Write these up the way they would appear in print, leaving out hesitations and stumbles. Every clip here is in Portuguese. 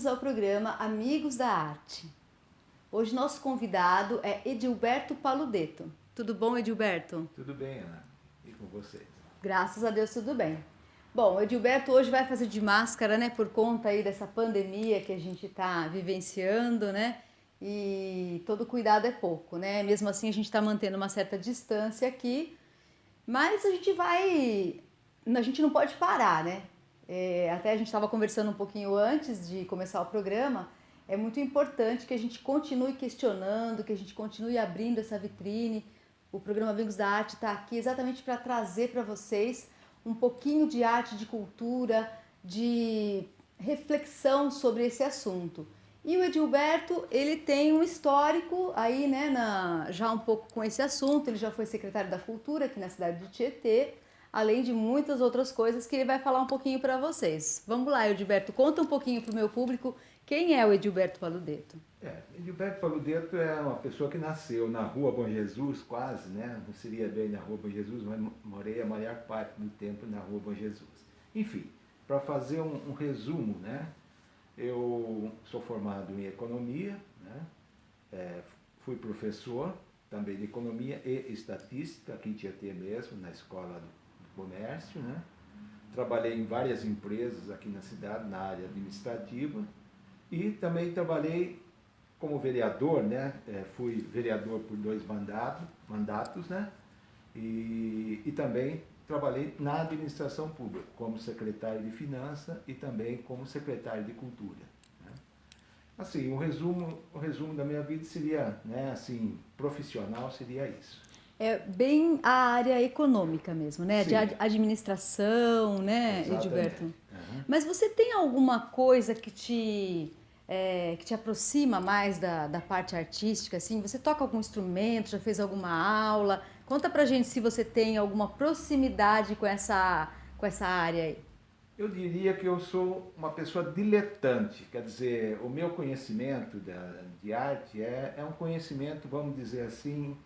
ao programa Amigos da Arte. Hoje nosso convidado é Edilberto Paludetto. Tudo bom, Edilberto? Tudo bem, Ana. E com vocês? Graças a Deus, tudo bem. Bom, o Edilberto hoje vai fazer de máscara, né, por conta aí dessa pandemia que a gente está vivenciando, né? E todo cuidado é pouco, né? Mesmo assim, a gente está mantendo uma certa distância aqui, mas a gente não pode parar, né? Até a gente estava conversando um pouquinho antes de começar o programa. É muito importante que a gente continue questionando, que a gente continue abrindo essa vitrine. O programa Amigos da Arte está aqui exatamente para trazer para vocês um pouquinho de arte, de cultura, de reflexão sobre esse assunto. E o Edilberto, ele tem um histórico aí, né, já um pouco com esse assunto. Ele já foi secretário da Cultura aqui na cidade de Tietê, além de muitas outras coisas que ele vai falar um pouquinho para vocês. Vamos lá, Edilberto, conta um pouquinho para o meu público quem é o Edilberto Paludetto. Edilberto Paludetto é uma pessoa que nasceu na Rua Bom Jesus, quase, né? Não seria bem na Rua Bom Jesus, mas morei a maior parte do tempo na Rua Bom Jesus. Enfim, para fazer um resumo, né? Eu sou formado em economia, né? Fui professor também de economia e estatística, aqui em Tietê mesmo, na Escola do Comércio, né? Trabalhei em várias empresas aqui na cidade, na área administrativa, e também trabalhei como vereador, né? Fui vereador por 2 mandatos, né? E também trabalhei na administração pública, como secretário de Finanças e também como secretário de Cultura, né? Assim, o resumo da minha vida seria, né, assim, profissional seria isso. É bem a área econômica mesmo, né? Sim. De administração, né, Exatamente. Edilberto? Uhum. Mas você tem alguma coisa que te aproxima mais da parte artística, assim? Você toca algum instrumento, já fez alguma aula? Conta pra gente se você tem alguma proximidade com essa área aí. Eu diria que eu sou uma pessoa diletante, quer dizer, o meu conhecimento de arte é um conhecimento, vamos dizer assim,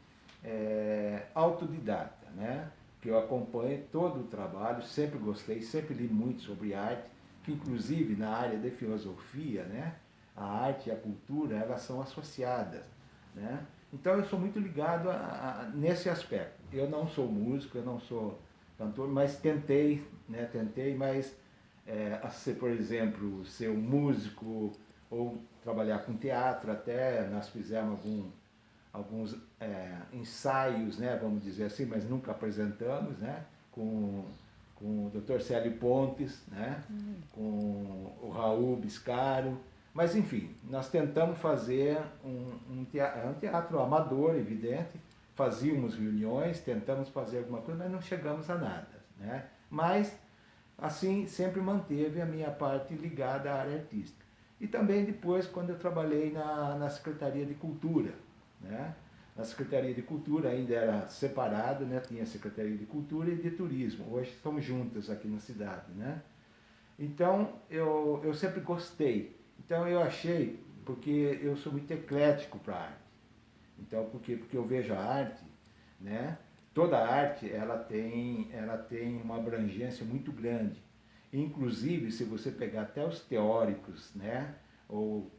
autodidata, né? Que eu acompanho todo o trabalho, sempre gostei, sempre li muito sobre arte, que inclusive na área de filosofia, né? A arte e a cultura, elas são associadas, né? Então eu sou muito ligado nesse aspecto. Eu não sou músico, eu não sou cantor, mas tentei, né? Mas ser, por exemplo, ser um músico ou trabalhar com teatro, até nós fizemos alguns ensaios, né, vamos dizer assim, mas nunca apresentamos, né, com o Dr. Célio Pontes, né, com o Raul Biscaro, mas enfim, nós tentamos fazer um teatro amador, evidente, fazíamos reuniões, tentamos fazer alguma coisa, mas não chegamos a nada, né, mas assim sempre manteve a minha parte ligada à área artística. E também depois, quando eu trabalhei na Secretaria de Cultura, né? Na Secretaria de Cultura ainda era separado, né? Tinha a Secretaria de Cultura e de Turismo. Hoje estão juntas aqui na cidade, né? Então, eu sempre gostei. Então, eu achei, porque eu sou muito eclético para a arte. Então, por quê? Porque eu vejo a arte, né? Toda a arte, ela tem uma abrangência muito grande. Inclusive, se você pegar até os teóricos, né? Ou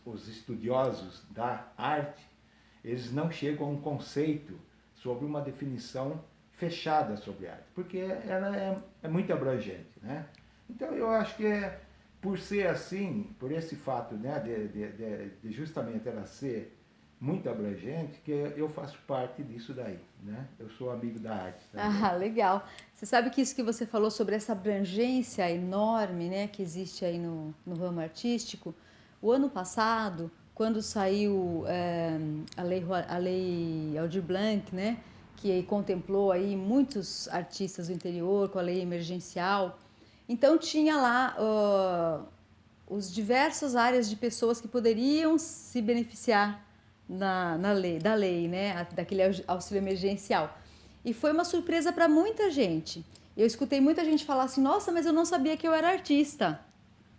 os estudiosos da arte, eles não chegam a um conceito sobre uma definição fechada sobre arte, porque ela é muito abrangente, né? Então eu acho que por ser assim, por esse fato, né, de justamente ela ser muito abrangente, que eu faço parte disso daí, né? Eu sou amigo da arte também. Ah, legal. Você sabe que isso que você falou sobre essa abrangência enorme, né, que existe aí no ramo artístico, o ano passado, quando saiu a lei Aldir Blanc, né, que contemplou aí muitos artistas do interior com a lei emergencial, então tinha lá os diversas áreas de pessoas que poderiam se beneficiar da lei, né, daquele auxílio emergencial. E foi uma surpresa para muita gente. Eu escutei muita gente falar assim, nossa, mas eu não sabia que eu era artista.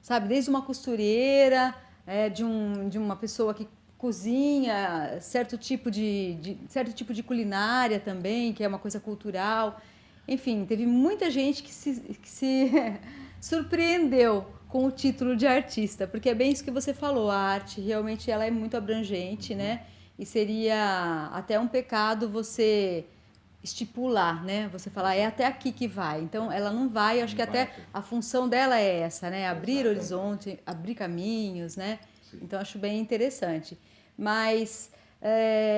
Sabe, desde uma costureira, de uma pessoa que cozinha, certo tipo de culinária também, que é uma coisa cultural. Enfim, teve muita gente que se surpreendeu com o título de artista, porque é bem isso que você falou, a arte realmente ela é muito abrangente, né? E seria até um pecado você estipular, né? Você falar, é até aqui que vai. Então, ela não vai, acho Não que vai até ter. a função dela é essa, né? Abrir Exatamente. horizonte, abrir caminhos, né? Sim. Então, acho bem interessante. Mas,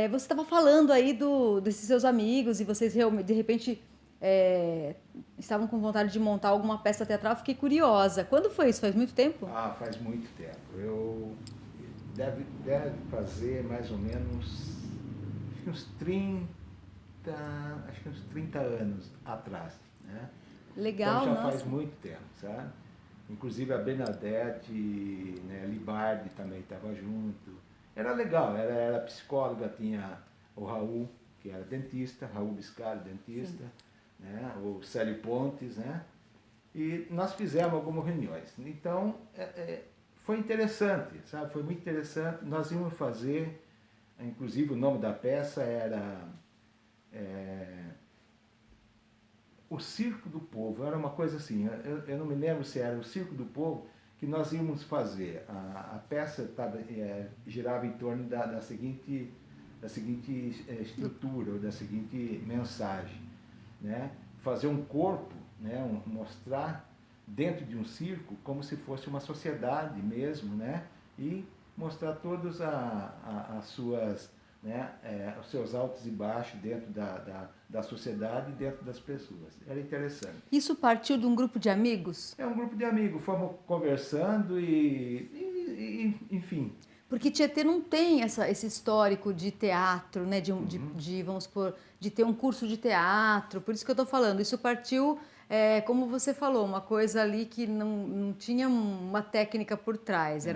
você estava falando aí desses seus amigos e vocês realmente, de repente, estavam com vontade de montar alguma peça teatral. Fiquei curiosa. Quando foi isso? Faz muito tempo? Ah, faz muito tempo. Deve fazer mais ou menos acho que uns 30, acho que uns 30 anos atrás, né? Então Legal, já faz nossa. muito tempo, sabe? Inclusive a Bernadette, né, Libardi também estava junto. Era legal, era psicóloga, tinha o Raul, que era dentista, Raul Biscari, dentista, né, o Célio Pontes, né? E nós fizemos algumas reuniões. Então, foi interessante, sabe? Foi muito interessante. Nós íamos fazer, inclusive o nome da peça era O Circo do Povo. Era uma coisa assim, eu não me lembro se era o Circo do Povo que nós íamos fazer. A peça girava em torno da seguinte estrutura, ou da seguinte mensagem, né? Fazer um corpo, né? Mostrar dentro de um circo como se fosse uma sociedade mesmo, né? E mostrar todas as suas, né? Os seus altos e baixos dentro da sociedade e dentro das pessoas. Era interessante. Isso partiu de um grupo de amigos? É um grupo de amigos, fomos conversando enfim. Porque Tietê não tem esse histórico de teatro, né? Vamos supor, de ter um curso de teatro. Por isso que eu estou falando. Isso partiu, como você falou, uma coisa ali que não tinha uma técnica por trás. Não.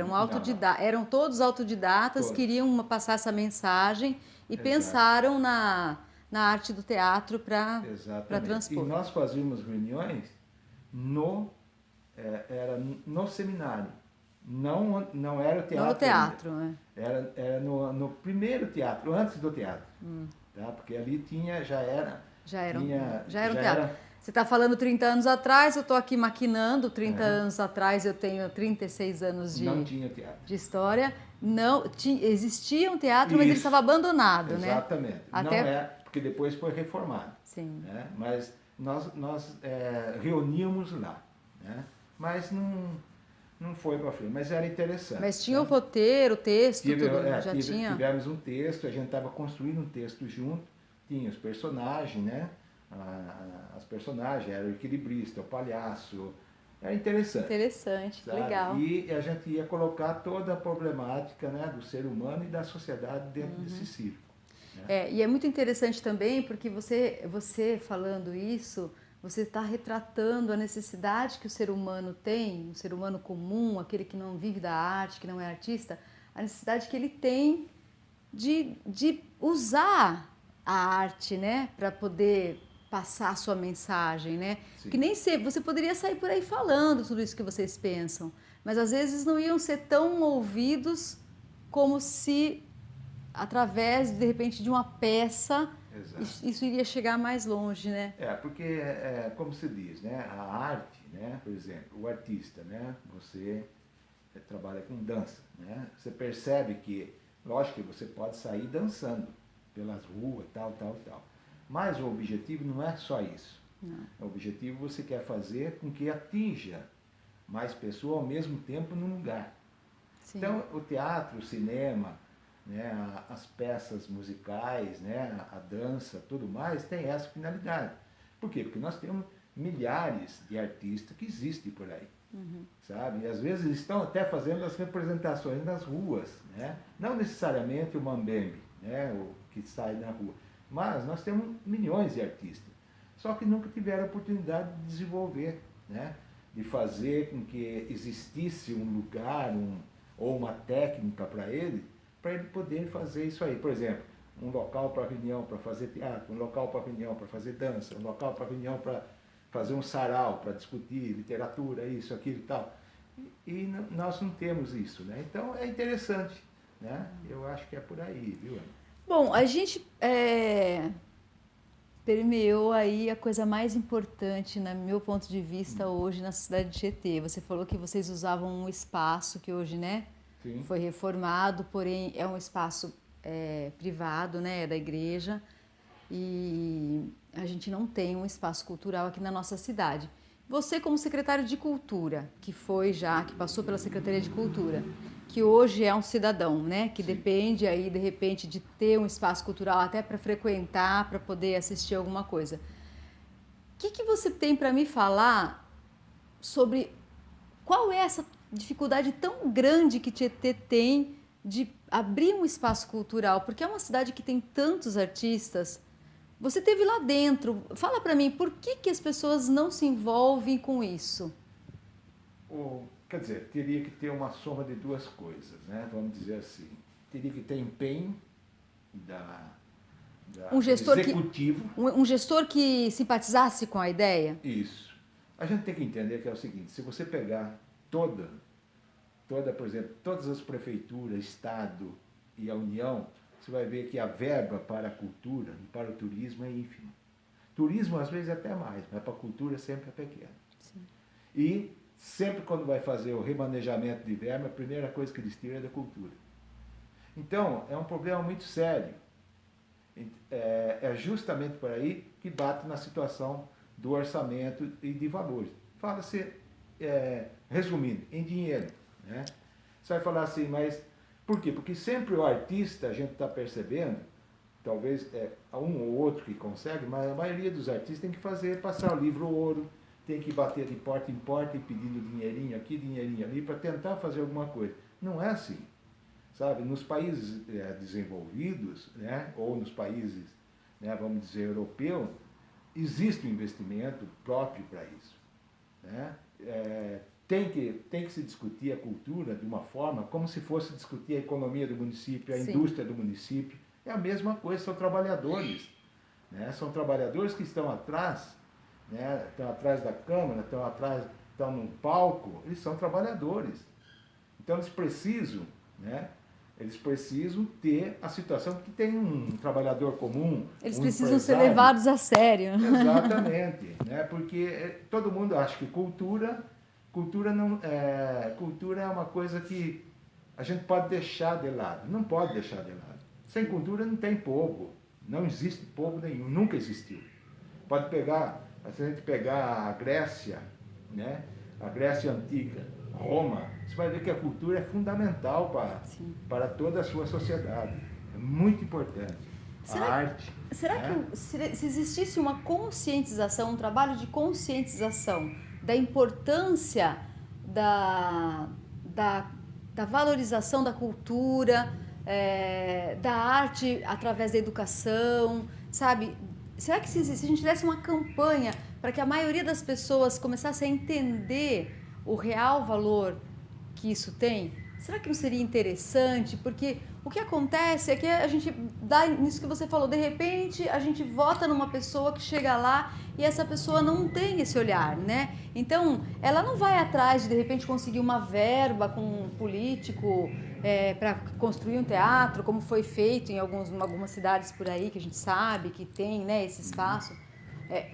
Eram todos autodidatas, Todos. queriam passar essa mensagem e Exato. pensaram na arte do teatro para transpor. E nós fazíamos reuniões era no seminário. Não era o teatro. Não no teatro, né? Era no primeiro teatro, antes do teatro. Tá? Porque ali já era o teatro. Você está falando 30 anos atrás, eu estou aqui maquinando. 30 anos atrás eu tenho 36 anos não tinha teatro. De história. Não, existia um teatro, mas ele estava abandonado, Exatamente. né? Até porque depois foi reformado. Sim. Né? Mas nós reuníamos lá. Né? Mas não foi para frente, mas era interessante. Mas tinha o roteiro, o texto, tudo? Tinha? Tivemos um texto, a gente estava construindo um texto junto, tinha os personagens, né? As personagens, era o equilibrista, o palhaço, era interessante. Interessante, sabe? Legal. E a gente ia colocar toda a problemática, né, do ser humano e da sociedade dentro desse circo. Né? E é muito interessante também, porque você falando isso, você está retratando a necessidade que o ser humano tem, o ser humano comum, aquele que não vive da arte, que não é artista, a necessidade que ele tem de usar a arte, né, para poder passar a sua mensagem, né? Sim. Que nem sempre, você poderia sair por aí falando tudo isso que vocês pensam, mas às vezes não iam ser tão ouvidos como se, através, de repente, de uma peça, isso iria chegar mais longe, né? Porque, como se diz, né? A arte, né? Por exemplo, o artista, né? Você trabalha com dança, né? Você percebe que, lógico que você pode sair dançando pelas ruas, tal. Mas o objetivo não é só isso. Não. O objetivo você quer fazer com que atinja mais pessoas ao mesmo tempo num lugar. Sim. Então, o teatro, o cinema, né, as peças musicais, né, a dança, tudo mais, tem essa finalidade. Por quê? Porque nós temos milhares de artistas que existem por aí. Sabe? E às vezes estão até fazendo as representações nas ruas. Né? Não necessariamente o mambembe, né, o que sai na rua. Mas nós temos milhões de artistas. Só que nunca tiveram a oportunidade de desenvolver, né? De fazer com que existisse um lugar ou uma técnica para ele poder fazer isso aí. Por exemplo, um local para reunião para fazer teatro, um local para reunião para fazer dança, um local para reunião para fazer um sarau, para discutir literatura, isso, aquilo e tal. E nós não temos isso, né? Então é interessante, né? Eu acho que é por aí, viu, Ana? Bom, a gente permeou aí a coisa mais importante, no meu ponto de vista, hoje na cidade de Tietê. Você falou que vocês usavam um espaço que hoje, né, Sim. foi reformado, porém é um espaço privado, né, da igreja, e a gente não tem um espaço cultural aqui na nossa cidade. Você, como secretário de Cultura, que passou pela Secretaria de Cultura, que hoje é um cidadão, né, que Sim. depende aí de repente de ter um espaço cultural até para frequentar, para poder assistir alguma coisa. O que você tem para me falar sobre qual é essa dificuldade tão grande que Tietê tem de abrir um espaço cultural? Porque é uma cidade que tem tantos artistas. Você esteve lá dentro. Fala para mim, por que as pessoas não se envolvem com isso? Quer dizer, teria que ter uma soma de duas coisas, né? Vamos dizer assim. Teria que ter empenho Um do gestor executivo. um gestor que simpatizasse com a ideia? Isso. A gente tem que entender que é o seguinte, se você pegar por exemplo, todas as prefeituras, Estado e a União, você vai ver que a verba para a cultura e para o turismo é ínfima. Turismo às vezes é até mais, mas para a cultura sempre é pequeno. Sim. E sempre quando vai fazer o remanejamento de verba, a primeira coisa que eles tiram é da cultura. Então, é um problema muito sério. É justamente por aí que bate na situação do orçamento e de valores. Fala-se, resumindo, em dinheiro. Né? Você vai falar assim, mas por quê? Porque sempre o artista, a gente está percebendo, talvez um ou outro que consegue, mas a maioria dos artistas tem que passar o livro ouro, tem que bater de porta em porta e pedindo dinheirinho aqui, dinheirinho ali, para tentar fazer alguma coisa. Não é assim. Sabe? Nos países desenvolvidos, né, ou nos países, né, vamos dizer, europeus, existe um investimento próprio para isso. Né? Tem que se discutir a cultura de uma forma como se fosse discutir a economia do município, a Sim. indústria do município. É a mesma coisa, são trabalhadores. Né? São trabalhadores que estão atrás, né, estão atrás da Câmara, estão num palco, eles são trabalhadores. Então eles precisam ter a situação que tem um trabalhador comum. Eles um precisam ser empresário. levados a sério. Exatamente, né? Porque todo mundo acha que cultura é uma coisa que a gente pode deixar de lado. Não pode deixar de lado. Sem cultura não tem povo. Não existe povo nenhum, nunca existiu. Se a gente pegar a Grécia, né? A Grécia Antiga, Roma, você vai ver que a cultura é fundamental para toda a sua sociedade. É muito importante. A arte. Será que se existisse uma conscientização, um trabalho de conscientização da importância da valorização da cultura, da arte através da educação, sabe? Será que se a gente tivesse uma campanha para que a maioria das pessoas começasse a entender o real valor que isso tem, será que não seria interessante? Porque o que acontece é que a gente dá nisso que você falou, de repente a gente vota numa pessoa que chega lá e essa pessoa não tem esse olhar, né? Então, ela não vai atrás de repente conseguir uma verba com um político para construir um teatro, como foi feito em algumas cidades por aí que a gente sabe que tem, né, esse espaço.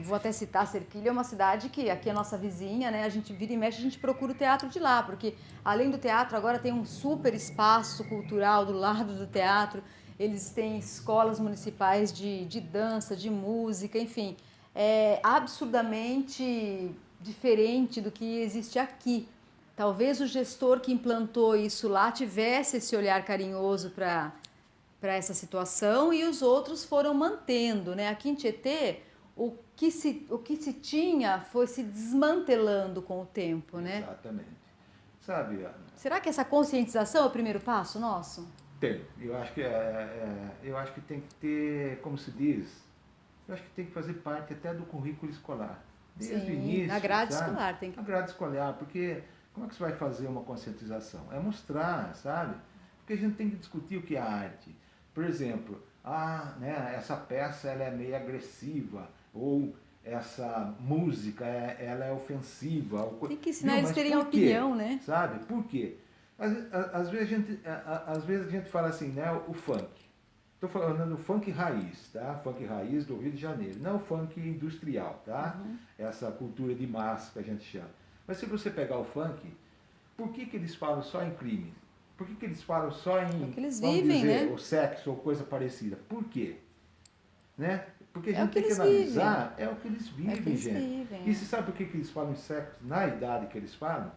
Vou até citar, Serquilha é uma cidade que aqui é nossa vizinha, né? A gente vira e mexe, a gente procura o teatro de lá, porque além do teatro agora tem um super espaço cultural do lado do teatro, eles têm escolas municipais de dança, de música, enfim, é absurdamente diferente do que existe aqui. Talvez o gestor que implantou isso lá tivesse esse olhar carinhoso para essa situação e os outros foram mantendo, né? Aqui em Tietê, o que se tinha foi se desmantelando com o tempo, né? Exatamente. Sabe, Ana? Será que essa conscientização é o primeiro passo nosso? Tem. Eu acho que tem que ter, como se diz, eu acho que tem que fazer parte até do currículo escolar. Desde o início. Na grade sabe? escolar tem que... Na grade escolar, porque como é que você vai fazer uma conscientização? É mostrar, sabe? Porque a gente tem que discutir o que é arte. Por exemplo, né, essa peça ela é meio agressiva, ou essa música ela é ofensiva. Tem que ensinar eles a terem opinião, né? Sabe? Por quê? Às vezes a gente fala assim, né, o funk. Estou falando do funk raiz, tá? Funk raiz do Rio de Janeiro, não o funk industrial, tá? Essa cultura de massa que a gente chama. Mas se você pegar o funk, por que eles falam só em crime? Por que eles falam só É o em, que eles vamos vivem, dizer, né? o sexo ou coisa parecida? Por quê? Né? Porque a É o gente que tem que eles vivem. analisar, é o que eles É o que vivem, eles gente. vivem. E você sabe por que eles falam em sexo na idade que eles falam?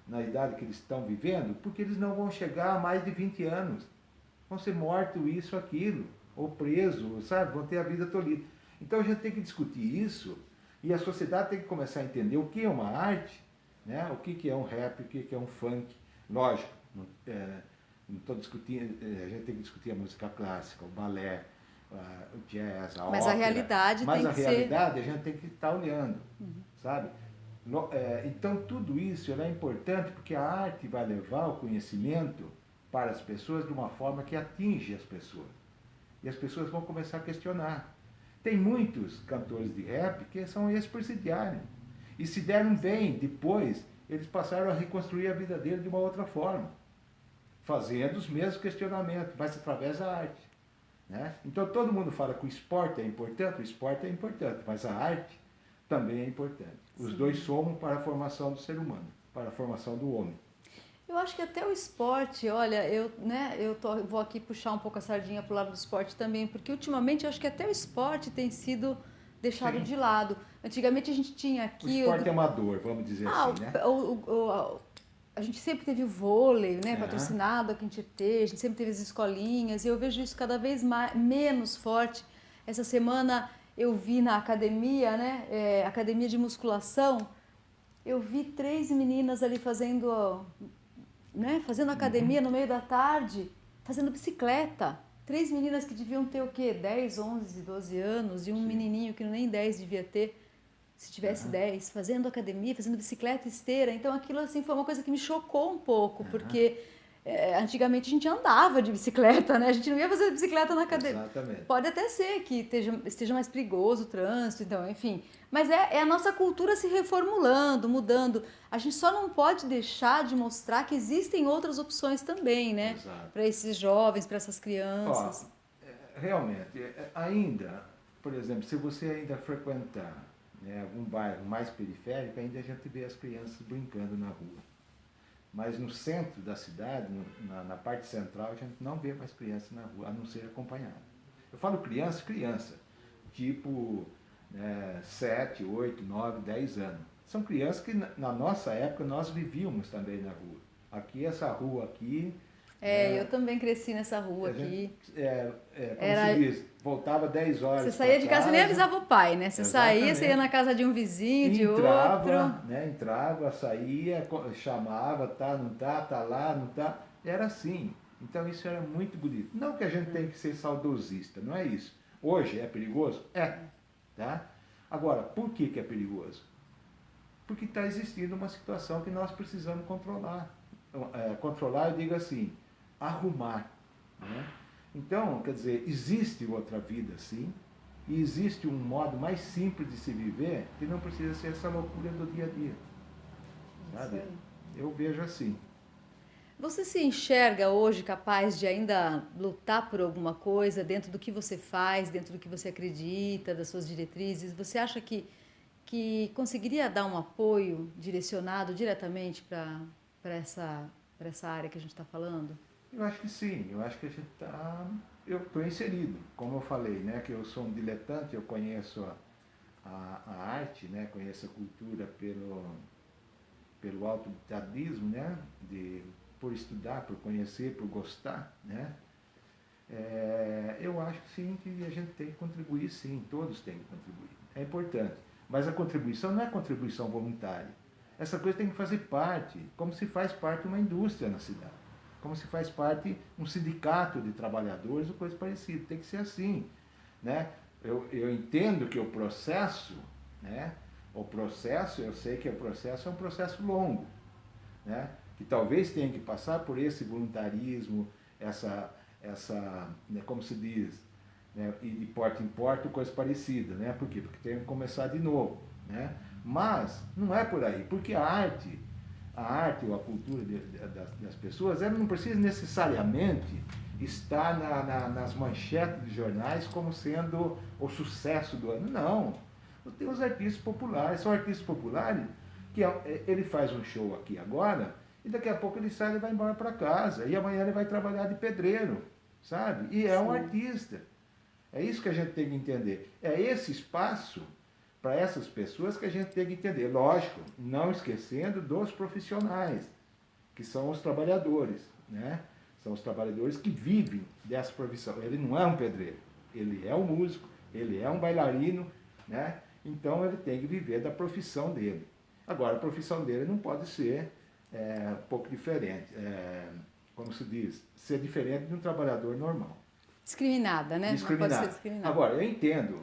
Na idade que eles estão vivendo? Porque eles não vão chegar a mais de 20 anos. Vão ser mortos isso, aquilo, ou presos, sabe? Vão ter a vida tolhida. Então a gente tem que discutir isso e a sociedade tem que começar a entender o que é uma arte, né? O que é um rap, o que é um funk. Lógico, não estou discutindo, a gente tem que discutir a música clássica, o balé, o jazz, a Mas a ópera. realidade Mas tem a que realidade a gente tem que estar olhando, sabe? Então tudo isso é importante porque a arte vai levar o conhecimento para as pessoas de uma forma que atinge as pessoas. E as pessoas vão começar a questionar. Tem muitos cantores de rap que são ex-presidiários. E se deram bem depois, eles passaram a reconstruir a vida dele de uma outra forma, fazendo os mesmos questionamentos, mas através da arte. Né? Então todo mundo fala que o esporte é importante, mas a arte também é importante. Os Sim. dois somam para a formação do ser humano, para a formação do homem. Eu acho que até o esporte, olha, vou aqui puxar um pouco a sardinha pro lado do esporte também, porque ultimamente eu acho que até o esporte tem sido deixado Sim. de lado. Antigamente a gente tinha O aqui... esporte amador, vamos dizer assim, né? A gente sempre teve o vôlei, né, patrocinado aqui em Tietê, a gente sempre teve as escolinhas, e eu vejo isso cada vez menos forte. Essa semana eu vi na academia, né, academia de musculação, eu vi 3 meninas ali fazendo academia no meio da tarde, fazendo bicicleta. 3 meninas que deviam ter o quê? 10, 11, 12 anos, e um menininho que nem 10 devia ter, se tivesse 10, fazendo academia, fazendo bicicleta, esteira. Então aquilo assim foi uma coisa que me chocou um pouco, porque antigamente a gente andava de bicicleta, né? A gente não ia fazer bicicleta na academia. Exatamente. Pode até ser que esteja mais perigoso o trânsito, então, enfim. Mas é a nossa cultura se reformulando, mudando. A gente só não pode deixar de mostrar que existem outras opções também, né? Para esses jovens, para essas crianças. Realmente, ainda, por exemplo, se você ainda frequentar, né, algum bairro mais periférico, ainda a gente vê as crianças brincando na rua. Mas no centro da cidade, na parte central, a gente não vê mais crianças na rua, a não ser acompanhada. Eu falo criança, tipo 7, 8, 9, 10 anos. São crianças que na nossa época nós vivíamos também na rua. Aqui, essa rua aqui... eu também cresci nessa rua aqui. Como se diz, voltava 10 horas. Você saía de casa e nem avisava o pai, né? Você saía, você ia na casa de um vizinho, de outro. Entrava, saía, chamava, tá, não tá lá, não tá. Era assim. Então isso era muito bonito. Não que a gente tenha que ser saudosista, não é isso. Hoje é perigoso? É. Tá? Agora, por que é perigoso? Porque está existindo uma situação que nós precisamos controlar. Controlar, eu digo assim, arrumar. Né? Então, quer dizer, existe outra vida, sim, e existe um modo mais simples de se viver que não precisa ser essa loucura do dia a dia. Sabe? Eu vejo assim. Você se enxerga hoje capaz de ainda lutar por alguma coisa dentro do que você faz, dentro do que você acredita, das suas diretrizes? Você acha que conseguiria dar um apoio direcionado diretamente para essa área que a gente está falando? Eu acho que sim, eu acho que a gente está... Eu estou inserido, como eu falei, né, que eu sou um diletante, eu conheço a arte, né, conheço a cultura pelo autodidactismo, né, por estudar, por conhecer, por gostar, né. Eu acho que sim, que a gente tem que contribuir sim, todos têm que contribuir, é importante. Mas a contribuição não é contribuição voluntária. Essa coisa tem que fazer parte, como se faz parte de uma indústria na cidade. Como se faz parte um sindicato de trabalhadores ou coisa parecida. Tem que ser assim. Né? Eu entendo que o processo, eu sei que o processo é um processo longo. Né? Que talvez tenha que passar por esse voluntarismo, como se diz, né? E de porta em porta, coisa parecida. Né? Por quê? Porque tem que começar de novo. Né? Mas não é por aí, porque a arte ou a cultura das pessoas, ela não precisa necessariamente está nas manchetes dos jornais como sendo o sucesso do ano. Não. Tem os artistas populares. São artistas populares que ele faz um show aqui agora e daqui a pouco ele sai e vai embora para casa. E amanhã ele vai trabalhar de pedreiro, sabe? E é um artista. É isso que a gente tem que entender. É esse espaço para essas pessoas que a gente tem que entender. Lógico, não esquecendo dos profissionais, que são os trabalhadores, né? São os trabalhadores que vivem dessa profissão. Ele não é um pedreiro, ele é um músico, ele é um bailarino, né? Então ele tem que viver da profissão dele. Agora, a profissão dele não pode ser um pouco diferente, como se diz, ser diferente de um trabalhador normal. Discriminada, né? Discriminada. Não pode ser discriminada. Agora, eu entendo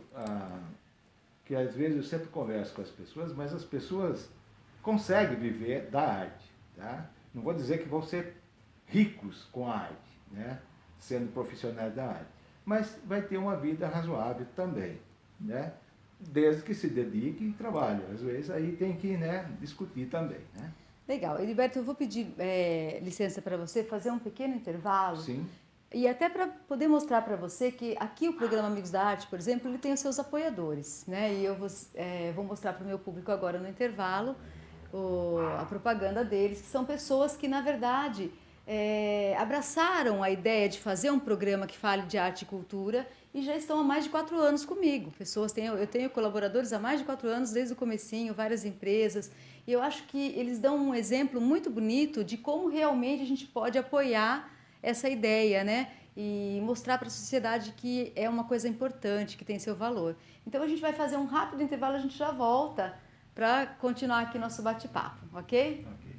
que às vezes eu sempre converso com as pessoas, mas as pessoas conseguem viver da arte, tá? Não vou dizer que vão ser ricos com a arte, né? Sendo profissionais da arte, mas vai ter uma vida razoável também, né? Desde que se dedique e trabalhe. Às vezes aí tem que, né, discutir também, né? Legal. Heriberto, eu vou pedir licença para você fazer um pequeno intervalo. Sim. E até para poder mostrar para você que aqui o programa Amigos da Arte, por exemplo, ele tem os seus apoiadores, né? E eu vou mostrar para o meu público agora no intervalo a propaganda deles, que são pessoas que, na verdade, abraçaram a ideia de fazer um programa que fale de arte e cultura e já estão há mais de 4 anos comigo. Eu tenho colaboradores há mais de 4 anos, desde o comecinho, várias empresas, e eu acho que eles dão um exemplo muito bonito de como realmente a gente pode apoiar essa ideia, né? E mostrar para a sociedade que é uma coisa importante, que tem seu valor. Então a gente vai fazer um rápido intervalo, a gente já volta para continuar aqui nosso bate-papo, ok? Ok.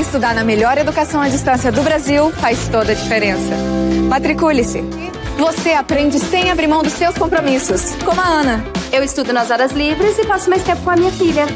Estudar na melhor educação à distância do Brasil faz toda a diferença. Matricule-se. Você aprende sem abrir mão dos seus compromissos. Como a Ana. Eu estudo nas horas livres e passo mais tempo com a minha filha.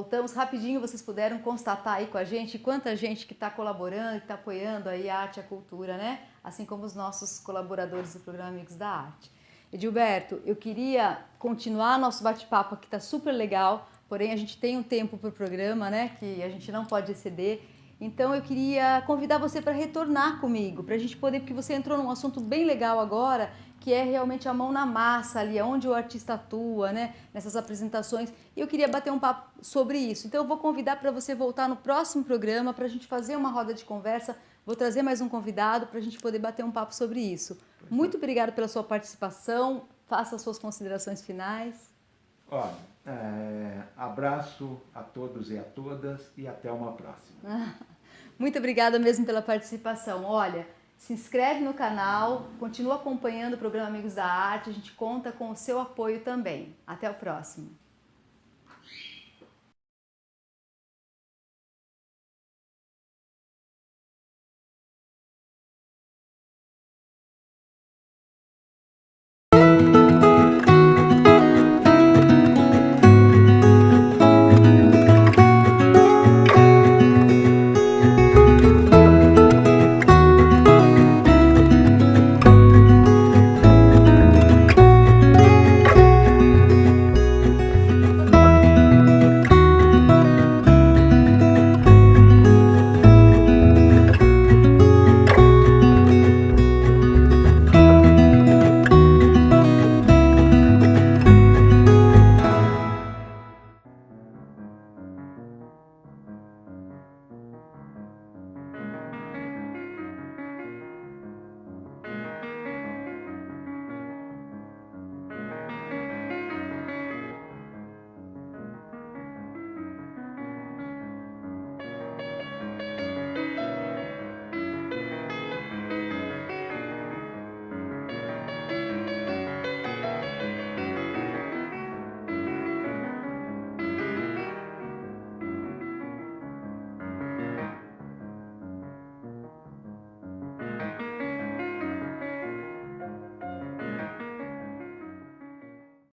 voltamos. Rapidinho, vocês puderam constatar aí com a gente quanta gente que está colaborando, que está apoiando aí a arte e a cultura, né? Assim como os nossos colaboradores do programa Amigos da Arte. Edilberto, eu queria continuar nosso bate-papo aqui, está super legal, porém a gente tem um tempo para o programa, né? Que a gente não pode exceder. Então eu queria convidar você para retornar comigo, para a gente poder, porque você entrou num assunto bem legal agora, que é realmente a mão na massa ali, onde o artista atua, né, nessas apresentações, e eu queria bater um papo sobre isso. Então eu vou convidar para você voltar no próximo programa, para a gente fazer uma roda de conversa, vou trazer mais um convidado para a gente poder bater um papo sobre isso. Muito obrigada pela sua participação, faça as suas considerações finais. Olha, abraço a todos e a todas e até uma próxima. Muito obrigada mesmo pela participação. Olha, se inscreve no canal, continua acompanhando o programa Amigos da Arte, a gente conta com o seu apoio também. Até o próximo.